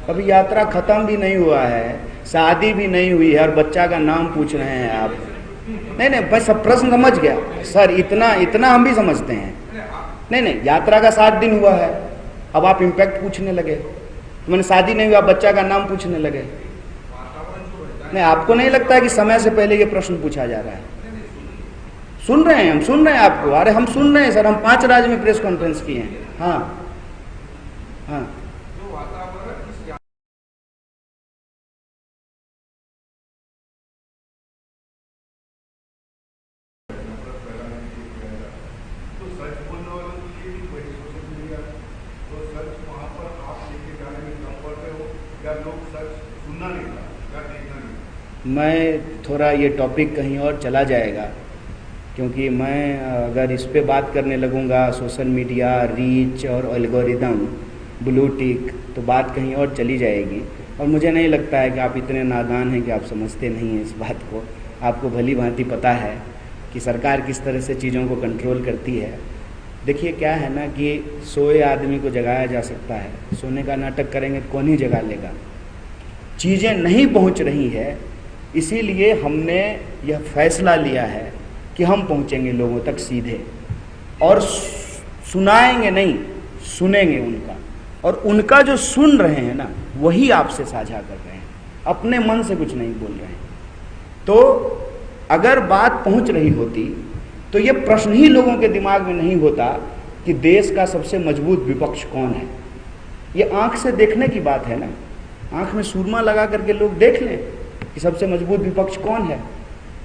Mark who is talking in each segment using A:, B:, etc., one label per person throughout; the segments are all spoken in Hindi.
A: कभी यात्रा खत्म भी नहीं हुआ है, शादी भी नहीं हुई है और बच्चा का नाम पूछ रहे हैं आप। नहीं नहीं, बस प्रश्न समझ गया सर, इतना इतना हम भी समझते हैं। नहीं नहीं, यात्रा का 7 दिन हुआ है, अब आप इम्पैक्ट पूछने लगे। तो मैंने शादी नहीं हुआ, बच्चा का नाम पूछने लगे। नहीं, आपको नहीं लगता है कि समय से पहले ये प्रश्न पूछा जा रहा है? सुन रहे हैं, हम सुन रहे हैं आपको। अरे हम सुन रहे हैं सर, हम 5 राज्य में प्रेस कॉन्फ्रेंस किए हैं। हाँ हाँ, मैं थोड़ा ये टॉपिक कहीं और चला जाएगा, क्योंकि मैं अगर इस पे बात करने लगूंगा सोशल मीडिया, रीच और एल्गोरिदम, ब्लू टिक, तो बात कहीं और चली जाएगी। और मुझे नहीं लगता है कि आप इतने नादान हैं कि आप समझते नहीं हैं इस बात को। आपको भली भांति पता है कि सरकार किस तरह से चीज़ों को कंट्रोल करती है। देखिए क्या है ना कि सोए आदमी को जगाया जा सकता है, सोने का नाटक करेंगे तो कौन ही जगा लेगा। चीज़ें नहीं पहुंच रही है, इसीलिए हमने यह फैसला लिया है कि हम पहुंचेंगे लोगों तक सीधे, और सुनाएंगे नहीं, सुनेंगे उनका, और उनका जो सुन रहे हैं ना वही आपसे साझा कर रहे हैं, अपने मन से कुछ नहीं बोल रहे हैं। तो अगर बात पहुंच रही होती तो ये प्रश्न ही लोगों के दिमाग में नहीं होता कि देश का सबसे मजबूत विपक्ष कौन है। ये आंख से देखने की बात है ना, आंख में सुरमा लगा करके लोग देख लें कि सबसे मजबूत विपक्ष कौन है,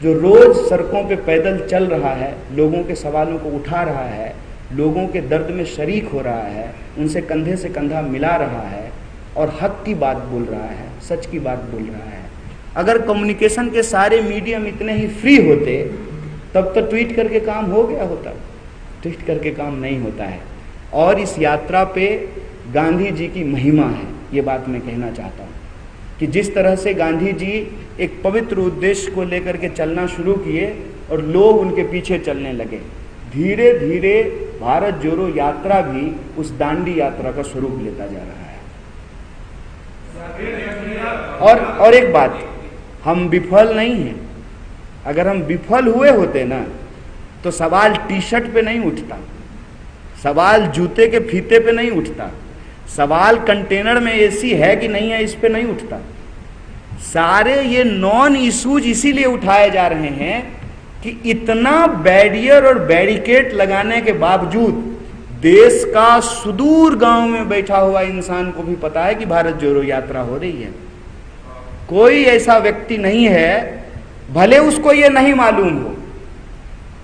A: जो रोज सड़कों पे पैदल चल रहा है, लोगों के सवालों को उठा रहा है, लोगों के दर्द में शरीक हो रहा है, उनसे कंधे से कंधा मिला रहा है और हक की बात बोल रहा है, सच की बात बोल रहा है। अगर कम्युनिकेशन के सारे मीडियम इतने ही फ्री होते तब तो ट्वीट करके काम हो गया होता। ट्वीट करके काम नहीं होता है। और इस यात्रा पे गांधी जी की महिमा है, ये बात मैं कहना चाहता हूँ कि जिस तरह से गांधी जी एक पवित्र उद्देश्य को लेकर के चलना शुरू किए और लोग उनके पीछे चलने लगे, धीरे धीरे भारत जोड़ो यात्रा भी उस दांडी यात्रा का स्वरूप लेता जा रहा है। और एक बात, हम विफल नहीं हैं। अगर हम विफल हुए होते ना तो सवाल टी शर्ट पे नहीं उठता, सवाल जूते के फीते पे नहीं उठता, सवाल कंटेनर में एसी है कि नहीं है इस पे नहीं उठता। सारे ये नॉन इश्यूज इसीलिए उठाए जा रहे हैं कि इतना बैरियर और बैरिकेड लगाने के बावजूद देश का सुदूर गांव में बैठा हुआ इंसान को भी पता है कि भारत जोड़ो यात्रा हो रही है। कोई ऐसा व्यक्ति नहीं है, भले उसको ये नहीं मालूम हो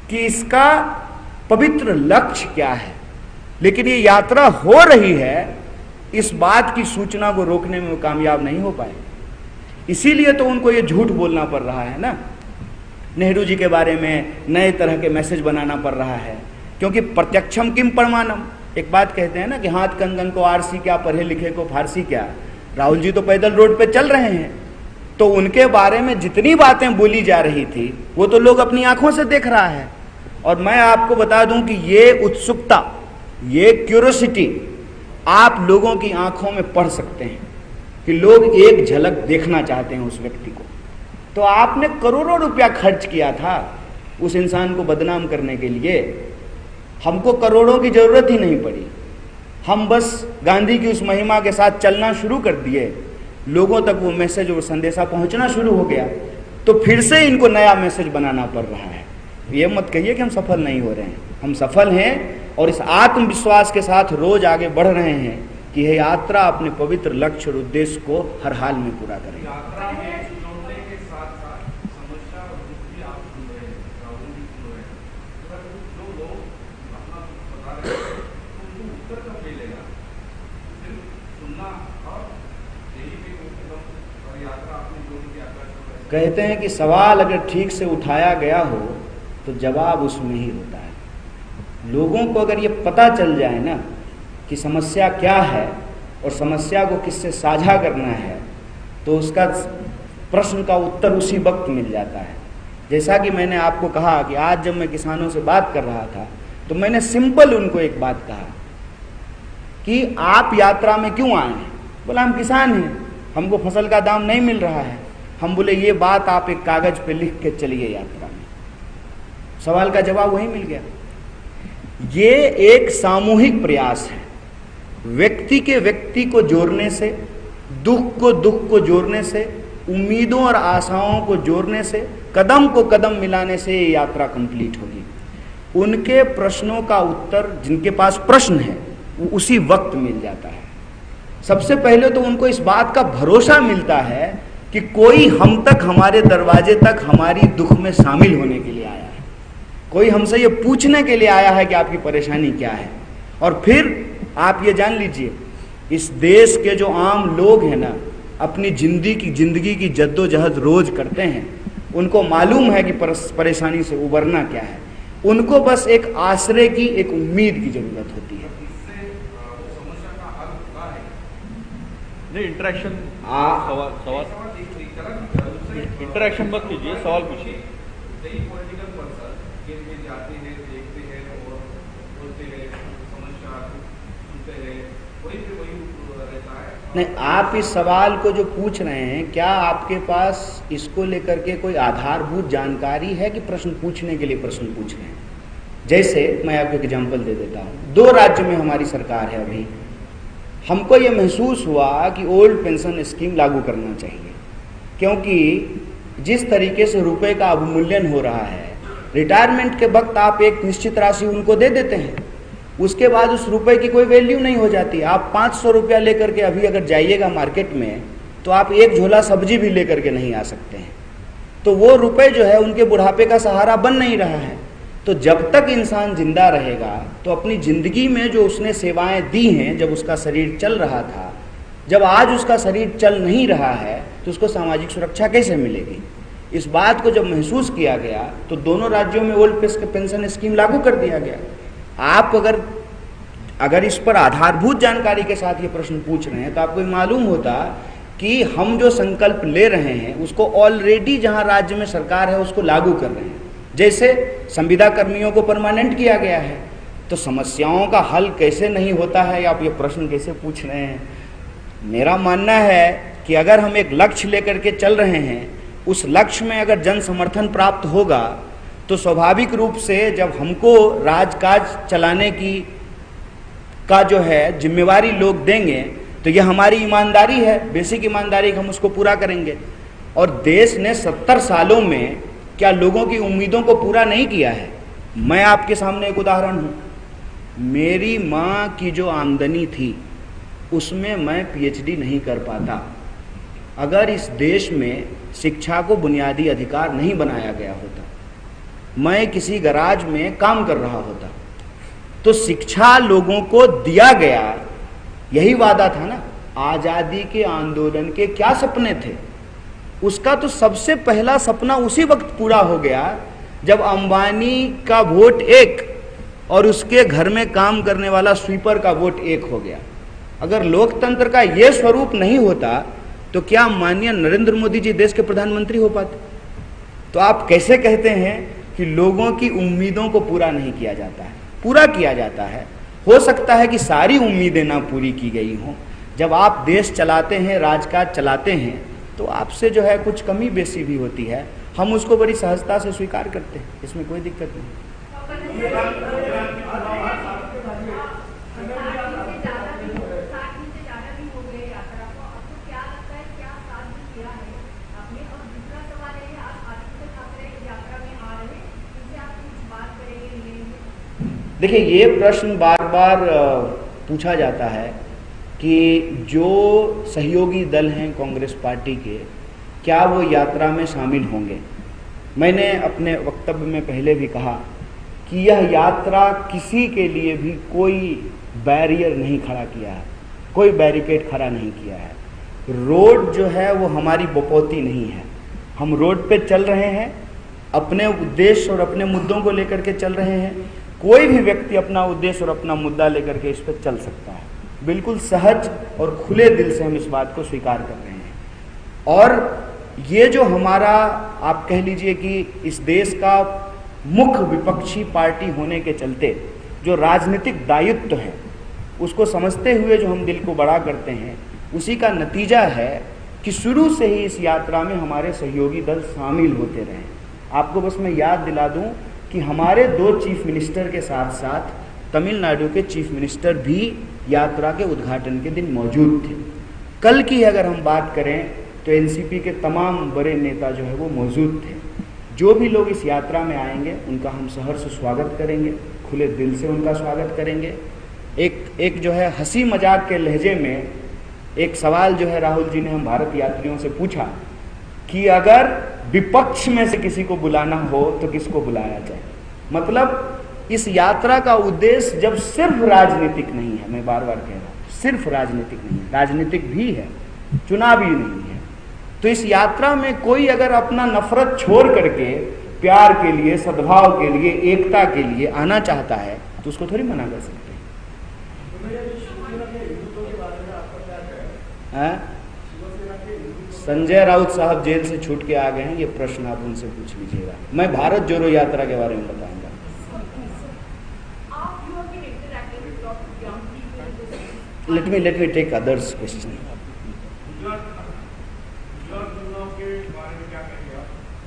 A: कि इसका पवित्र लक्ष्य क्या है, लेकिन ये यात्रा हो रही है, इस बात की सूचना को रोकने में वो कामयाब नहीं हो पाए। इसीलिए तो उनको ये झूठ बोलना पड़ रहा है ना, नेहरू जी के बारे में नए तरह के मैसेज बनाना पड़ रहा है, क्योंकि प्रत्यक्षम किम प्रमाणम। एक बात कहते हैं ना कि हाथ कंगन को आरसी क्या, पढ़े लिखे को फारसी क्या। राहुल जी तो पैदल रोड पे चल रहे हैं, तो उनके बारे में जितनी बातें बोली जा रही थी वो तो लोग अपनी आंखों से देख रहा है। और मैं आपको बता दूं कि ये उत्सुकता, ये क्यूरोसिटी आप लोगों की आंखों में पढ़ सकते हैं कि लोग एक झलक देखना चाहते हैं उस व्यक्ति को। तो आपने करोड़ों रुपया खर्च किया था उस इंसान को बदनाम करने के लिए, हमको करोड़ों की जरूरत ही नहीं पड़ी। हम बस गांधी की उस महिमा के साथ चलना शुरू कर दिए, लोगों तक वो मैसेज और संदेशा पहुंचना शुरू हो गया, तो फिर से इनको नया मैसेज बनाना पड़ रहा है। ये मत कहिए कि हम सफल नहीं हो रहे हैं, हम सफल हैं और इस आत्मविश्वास के साथ रोज आगे बढ़ रहे हैं कि यह यात्रा अपने पवित्र लक्ष्य और उद्देश्य को हर हाल में पूरा करेगी। कहते हैं कि सवाल अगर ठीक से उठाया गया हो तो जवाब उसमें ही होता है। लोगों को अगर ये पता चल जाए ना कि समस्या क्या है और समस्या को किससे साझा करना है, तो उसका प्रश्न का उत्तर उसी वक्त मिल जाता है। जैसा कि मैंने आपको कहा कि आज जब मैं किसानों से बात कर रहा था तो मैंने सिंपल उनको एक बात कहा कि आप यात्रा में क्यों आए हैं। बोला हम किसान हैं, हमको फसल का दाम नहीं मिल रहा है। हम बोले ये बात आप एक कागज पे लिख के चलिए यात्रा में। सवाल का जवाब वहीं मिल गया। ये एक सामूहिक प्रयास है, व्यक्ति के व्यक्ति को जोड़ने से, दुख को जोड़ने से, उम्मीदों और आशाओं को जोड़ने से, कदम को कदम मिलाने से ये यात्रा कंप्लीट होगी। उनके प्रश्नों का उत्तर, जिनके पास प्रश्न है, वो उसी वक्त मिल जाता है। सबसे पहले तो उनको इस बात का भरोसा मिलता है कि कोई हम तक, हमारे दरवाजे तक हमारी दुख में शामिल होने के लिए आया है, कोई हमसे ये पूछने के लिए आया है कि आपकी परेशानी क्या है। और फिर आप ये जान लीजिए, इस देश के जो आम लोग हैं ना, अपनी जिंदगी की जद्दोजहद रोज करते हैं, उनको मालूम है कि परेशानी से उबरना क्या है। उनको बस एक आश्रय की, एक उम्मीद की जरूरत होती है।
B: इंटरेक्शन सवाल इंटरेक्शन मत कीजिए, सवाल पूछिए।
A: नहीं, आप इस सवाल को जो पूछ रहे हैं, क्या आपके पास इसको लेकर के कोई आधारभूत जानकारी है कि प्रश्न पूछने के लिए प्रश्न पूछ रहे हैं? जैसे मैं आपको एग्जांपल दे देता हूँ। 2 राज्य में हमारी सरकार है अभी। हमको ये महसूस हुआ कि ओल्ड पेंशन स्कीम लागू करना चाहिए, क्योंकि जिस तरीके से रुपए का अवमूल्यन हो रहा है, रिटायरमेंट के वक्त आप एक निश्चित राशि उनको दे देते हैं, उसके बाद उस रुपए की कोई वैल्यू नहीं हो जाती। आप 500 रुपया लेकर के अभी अगर जाइएगा मार्केट में, तो आप एक झोला सब्जी भी लेकर के नहीं आ सकते हैं। तो वो रुपए जो है उनके बुढ़ापे का सहारा बन नहीं रहा है। तो जब तक इंसान जिंदा रहेगा, तो अपनी जिंदगी में जो उसने सेवाएं दी हैं, जब उसका शरीर चल रहा था, जब आज उसका शरीर चल नहीं रहा है, तो उसको सामाजिक सुरक्षा कैसे मिलेगी? इस बात को जब महसूस किया गया, तो दोनों राज्यों में ओल्ड पेंशन स्कीम लागू कर दिया गया। आप अगर इस पर आधारभूत जानकारी के साथ ये प्रश्न पूछ रहे हैं, तो आपको मालूम होता कि हम जो संकल्प ले रहे हैं उसको ऑलरेडी जहां राज्य में सरकार है उसको लागू कर रहे हैं। जैसे संविदा कर्मियों को परमानेंट किया गया है, तो समस्याओं का हल कैसे नहीं होता है, आप ये प्रश्न कैसे पूछ रहे हैं? मेरा मानना है कि अगर हम एक लक्ष्य लेकर के चल रहे हैं, उस लक्ष्य में अगर जन समर्थन प्राप्त होगा, तो स्वाभाविक रूप से जब हमको राजकाज चलाने का जो है जिम्मेवारी लोग देंगे, तो यह हमारी ईमानदारी है, बेसिक ईमानदारी, हम उसको पूरा करेंगे। और देश ने 70 सालों में क्या लोगों की उम्मीदों को पूरा नहीं किया है? मैं आपके सामने एक उदाहरण हूँ। मेरी माँ की जो आमदनी थी, उसमें मैं पीएचडी नहीं कर पाता अगर इस देश में शिक्षा को बुनियादी अधिकार नहीं बनाया गया होता। मैं किसी गराज में काम कर रहा होता। तो शिक्षा लोगों को दिया गया, यही वादा था ना। आज़ादी के आंदोलन के क्या सपने थे? उसका तो सबसे पहला सपना उसी वक्त पूरा हो गया जब अंबानी का वोट 1 और उसके घर में काम करने वाला स्वीपर का वोट 1 हो गया। अगर लोकतंत्र का ये स्वरूप नहीं होता, तो क्या माननीय नरेंद्र मोदी जी देश के प्रधानमंत्री हो पाते? तो आप कैसे कहते हैं कि लोगों की उम्मीदों को पूरा नहीं किया जाता है? पूरा किया जाता है। हो सकता है कि सारी उम्मीदें ना पूरी की गई हों। जब आप देश चलाते हैं, राजकाज चलाते हैं, तो आपसे जो है कुछ कमी बेसी भी होती है। हम उसको बड़ी सहजता से स्वीकार करते हैं, इसमें कोई दिक्कत नहीं। देखिए, ये प्रश्न बार बार पूछा जाता है कि जो सहयोगी दल हैं कांग्रेस पार्टी के, क्या वो यात्रा में शामिल होंगे। मैंने अपने वक्तव्य में पहले भी कहा कि यह यात्रा किसी के लिए भी कोई बैरियर नहीं खड़ा किया है, कोई बैरिकेड खड़ा नहीं किया है। रोड जो है वो हमारी बपौती नहीं है। हम रोड पे चल रहे हैं, अपने उद्देश्य और अपने मुद्दों को लेकर के चल रहे हैं। कोई भी व्यक्ति अपना उद्देश्य और अपना मुद्दा लेकर के इस पर चल सकता है। बिल्कुल सहज और खुले दिल से हम इस बात को स्वीकार कर रहे हैं। और ये जो हमारा, आप कह लीजिए कि इस देश का मुख्य विपक्षी पार्टी होने के चलते जो राजनीतिक दायित्व है, उसको समझते हुए जो हम दिल को बड़ा करते हैं, उसी का नतीजा है कि शुरू से ही इस यात्रा में हमारे सहयोगी दल शामिल होते रहे। आपको बस मैं याद दिला दूं कि हमारे 2 चीफ मिनिस्टर के साथ साथ तमिलनाडु के चीफ मिनिस्टर भी यात्रा के उद्घाटन के दिन मौजूद थे। कल की अगर हम बात करें तो एनसीपी के तमाम बड़े नेता जो है वो मौजूद थे। जो भी लोग इस यात्रा में आएंगे उनका हम सहर्ष स्वागत करेंगे, खुले दिल से उनका स्वागत करेंगे। एक जो है हंसी मजाक के लहजे में एक सवाल जो है राहुल जी ने हम भारत यात्रियों से पूछा कि अगर विपक्ष में से किसी को बुलाना हो तो किसको बुलाया जाए। मतलब इस यात्रा का उद्देश्य जब सिर्फ राजनीतिक नहीं है, मैं बार बार कह रहा हूँ, सिर्फ राजनीतिक नहीं है, राजनीतिक भी है, चुनावी नहीं है। तो इस यात्रा में कोई अगर अपना नफरत छोड़ करके प्यार के लिए, सद्भाव के लिए, एकता के लिए आना चाहता है तो उसको थोड़ी मना कर सकते हैं। संजय राउत साहब जेल से छूट के आ गए हैं, ये प्रश्न आप उनसे पूछ लीजिएगा। मैं भारत जोड़ो यात्रा के बारे में बताऊंगा। let me take others question.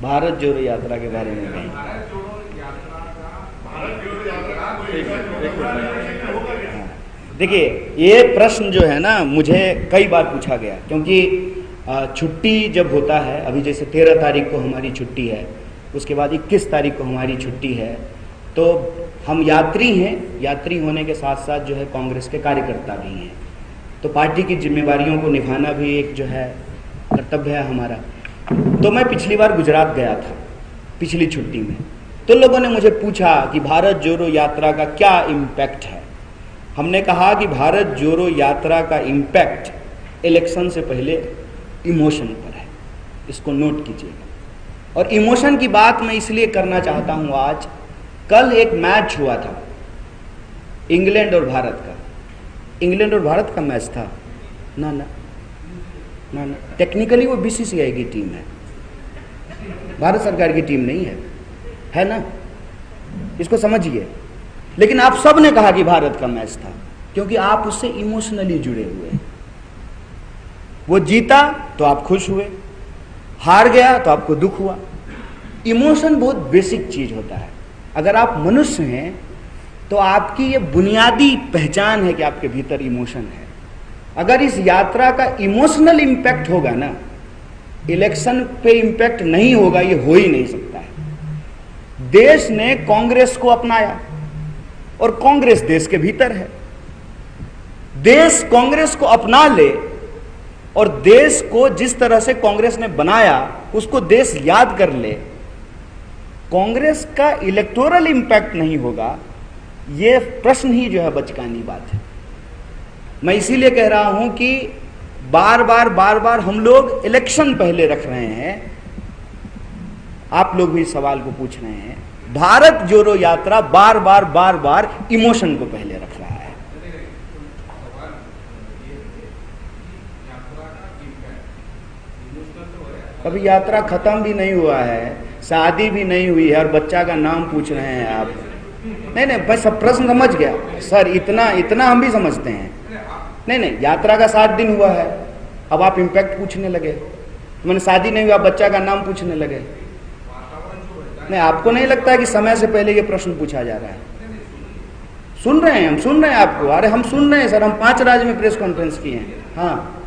A: Bharat जोड़ो यात्रा के बारे में देखिए, ये प्रश्न जो है ना मुझे कई बार पूछा गया, क्योंकि छुट्टी जब होता है, अभी जैसे 13 तारीख को हमारी छुट्टी है, उसके बाद 21 तारीख को हमारी छुट्टी है, तो हम यात्री हैं, यात्री होने के साथ साथ जो है कांग्रेस के कार्यकर्ता भी हैं, तो पार्टी की जिम्मेवारियों को निभाना भी एक जो है कर्तव्य है हमारा। तो मैं पिछली बार गुजरात गया था पिछली छुट्टी में, तो लोगों ने मुझे पूछा कि भारत जोड़ो यात्रा का क्या इम्पैक्ट है। हमने कहा कि भारत जोड़ो यात्रा का इम्पैक्ट इलेक्शन से पहले इमोशन पर है, इसको नोट कीजिएगा। और इमोशन की बात मैं इसलिए करना चाहता हूं आज, कल एक मैच हुआ था इंग्लैंड और भारत का। इंग्लैंड और भारत का मैच था ना, टेक्निकली वो बीसीसीआई की टीम है, भारत सरकार की टीम नहीं है ना, इसको समझिए। लेकिन आप सब ने कहा कि भारत का मैच था, क्योंकि आप उससे इमोशनली जुड़े हुए हैं। वो जीता तो आप खुश हुए, हार गया तो आपको दुख हुआ। इमोशन बहुत बेसिक चीज होता है। अगर आप मनुष्य हैं तो आपकी ये बुनियादी पहचान है कि आपके भीतर इमोशन है। अगर इस यात्रा का इमोशनल इंपैक्ट होगा ना, इलेक्शन पे इंपैक्ट नहीं होगा, ये हो ही नहीं सकता है। देश ने कांग्रेस को अपनाया और कांग्रेस देश के भीतर है। देश कांग्रेस को अपना ले और देश को जिस तरह से कांग्रेस ने बनाया उसको देश याद कर ले, कांग्रेस का इलेक्टोरल इंपैक्ट नहीं होगा, ये प्रश्न ही जो है बचकानी बात है। मैं इसीलिए कह रहा हूं कि बार बार हम लोग इलेक्शन पहले रख रहे हैं। आप लोग भी सवाल को पूछ रहे हैं। भारत जोड़ो यात्रा बार बार इमोशन को पहले रख रहा है। अभी यात्रा खत्म भी नहीं हुआ है, शादी भी नहीं हुई है और बच्चा का नाम पूछ रहे हैं आप। नहीं, बस सब प्रश्न समझ गया सर, इतना हम भी समझते हैं। नहीं, यात्रा का 7 दिन हुआ है, अब आप इम्पैक्ट पूछने लगे। तो मैंने शादी नहीं हुआ, बच्चा का नाम पूछने लगे। नहीं, आपको नहीं लगता कि समय से पहले ये प्रश्न पूछा जा रहा है? सुन रहे हैं, हम सुन रहे हैं आपको। अरे हम सुन रहे हैं सर, हम 5 राज्य में प्रेस कॉन्फ्रेंस किए हैं। हाँ,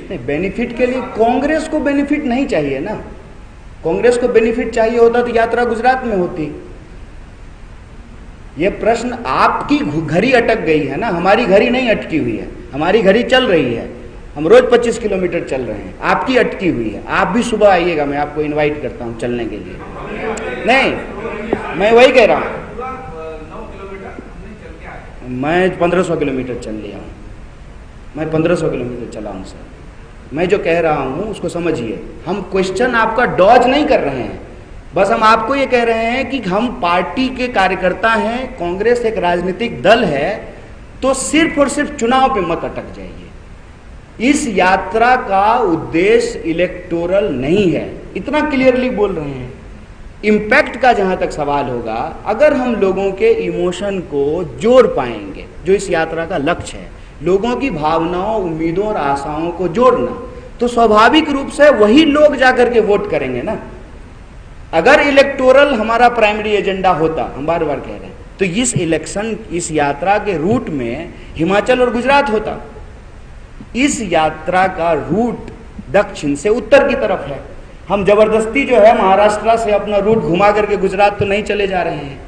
A: नहीं, बेनिफिट के लिए कांग्रेस को बेनिफिट नहीं चाहिए ना। कांग्रेस को बेनिफिट चाहिए होता तो यात्रा गुजरात में होती। ये प्रश्न आपकी घड़ी अटक गई है ना, हमारी घड़ी नहीं अटकी हुई है, हमारी घड़ी चल रही है। हम रोज 25 किलोमीटर चल रहे हैं, आपकी अटकी हुई है। आप भी सुबह आइएगा, मैं आपको इनवाइट करता हूं चलने के लिए। नहीं, मैं वही कह रहा हूं, मैं 1500 किलोमीटर चल लिया हूं, मैं 1500 किलोमीटर चला हूं सर। मैं जो कह रहा हूं उसको समझिए। हम क्वेश्चन आपका डॉज नहीं कर रहे हैं, बस हम आपको ये कह रहे हैं कि हम पार्टी के कार्यकर्ता हैं, कांग्रेस एक राजनीतिक दल है, तो सिर्फ और सिर्फ चुनाव पे मत अटक जाइए। इस यात्रा का उद्देश्य इलेक्टोरल नहीं है, इतना क्लियरली बोल रहे हैं। इम्पैक्ट का जहां तक सवाल होगा, अगर हम लोगों के इमोशन को जोड़ पाएंगे, जो इस यात्रा का लक्ष्य है, लोगों की भावनाओं, उम्मीदों और आशाओं को जोड़ना, तो स्वाभाविक रूप से वही लोग जाकर के वोट करेंगे ना। अगर इलेक्टोरल हमारा प्राइमरी एजेंडा होता, हम बार बार कह रहे हैं, तो इस इलेक्शन, इस यात्रा के रूट में हिमाचल और गुजरात होता। इस यात्रा का रूट दक्षिण से उत्तर की तरफ है। हम जबरदस्ती जो है महाराष्ट्र से अपना रूट घुमा करके गुजरात तो नहीं चले जा रहे हैं।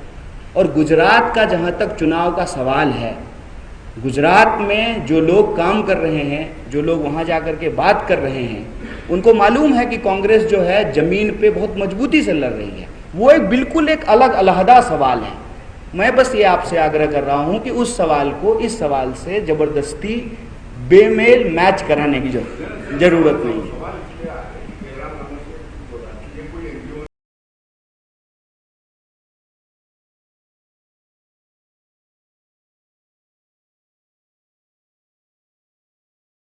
A: और गुजरात का जहां तक चुनाव का सवाल है, गुजरात में जो लोग काम कर रहे हैं, जो लोग वहां जाकर के बात कर रहे हैं, उनको मालूम है कि कांग्रेस जो है जमीन पे बहुत मजबूती से लड़ रही है। वो एक बिल्कुल एक अलग अलहदा सवाल है। मैं बस ये आपसे आग्रह कर रहा हूं कि उस सवाल को इस सवाल से जबरदस्ती बेमेल मैच कराने की जरूरत नहीं है।